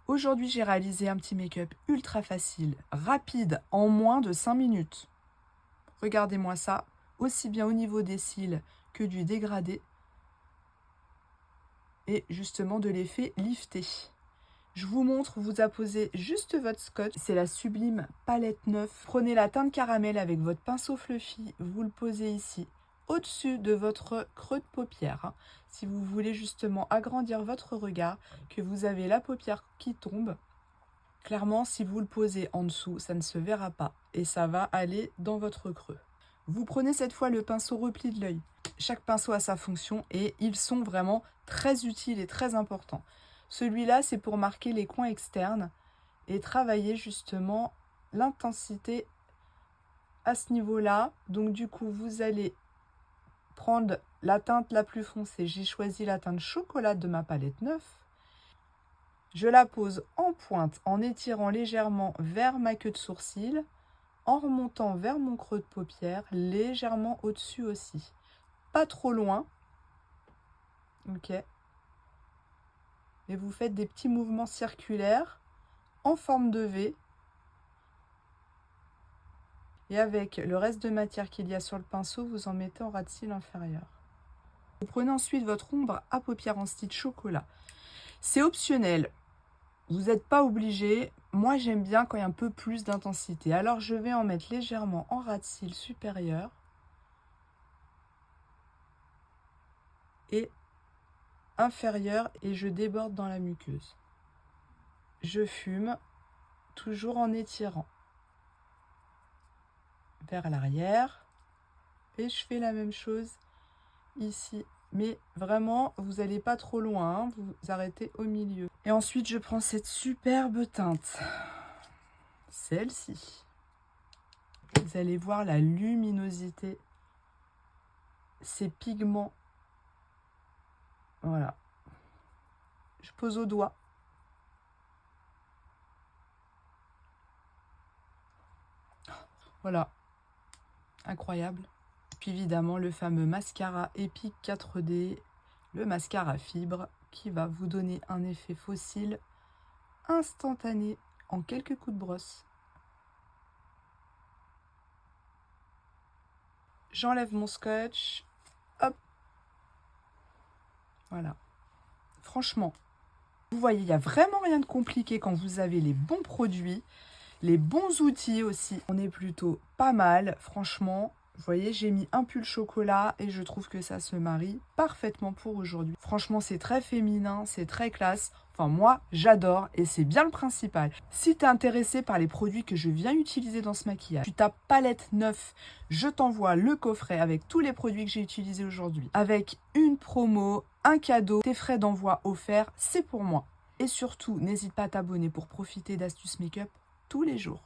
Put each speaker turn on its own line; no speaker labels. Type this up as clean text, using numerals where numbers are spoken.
Aujourd'hui, j'ai réalisé un petit make-up ultra facile, rapide, en moins de 5 minutes. Regardez-moi ça, aussi bien au niveau des cils que du dégradé et justement de l'effet lifté. Je vous montre, vous apposez juste votre scotch. C'est la Sublime Palette 9. Prenez la teinte caramel avec votre pinceau fluffy, vous le posez ici, au-dessus de votre creux de paupière. Si vous voulez justement agrandir votre regard, que vous avez la paupière qui tombe, clairement, si vous le posez en dessous, ça ne se verra pas et ça va aller dans votre creux. Vous prenez cette fois le pinceau repli de l'œil. Chaque pinceau a sa fonction et ils sont vraiment très utiles et très importants. Celui-là, c'est pour marquer les coins externes et travailler justement l'intensité à ce niveau-là. Donc du coup, vous allez prendre la teinte la plus foncée. J'ai choisi la teinte chocolat de ma palette 9. Je la pose en pointe en étirant légèrement vers ma queue de sourcil, en remontant vers mon creux de paupière, légèrement au-dessus aussi. Pas trop loin. Ok. Et vous faites des petits mouvements circulaires en forme de V. Et avec le reste de matière qu'il y a sur le pinceau, vous en mettez en ras de cils inférieur. Vous prenez ensuite votre ombre à paupières en style chocolat. C'est optionnel. Vous n'êtes pas obligé. Moi, j'aime bien quand il y a un peu plus d'intensité. Alors, je vais en mettre légèrement en ras de cils supérieur. Et inférieur, et je déborde dans la muqueuse. Je fume, toujours en étirant vers l'arrière. Et je fais la même chose ici. Mais vraiment, vous n'allez pas trop loin, hein, vous arrêtez au milieu. Et ensuite, je prends cette superbe teinte. Celle-ci. Vous allez voir la luminosité, ces pigments. Voilà. Je pose au doigt. Voilà. Incroyable. Puis évidemment, le fameux mascara Epic 4D, le mascara fibre, qui va vous donner un effet fossile instantané en quelques coups de brosse. J'enlève mon scotch. Hop. Voilà. Franchement, vous voyez, il n'y a vraiment rien de compliqué quand vous avez les bons produits, les bons outils aussi. On est plutôt pas mal, franchement. Vous voyez, j'ai mis un pull chocolat et je trouve que ça se marie parfaitement pour aujourd'hui. Franchement, c'est très féminin, c'est très classe. Enfin, moi, j'adore et c'est bien le principal. Si tu es intéressé par les produits que je viens utiliser dans ce maquillage, tu tapes palette 9, je t'envoie le coffret avec tous les produits que j'ai utilisés aujourd'hui. Avec une promo, un cadeau, tes frais d'envoi offerts, c'est pour moi. Et surtout, n'hésite pas à t'abonner pour profiter d'astuces make-up tous les jours.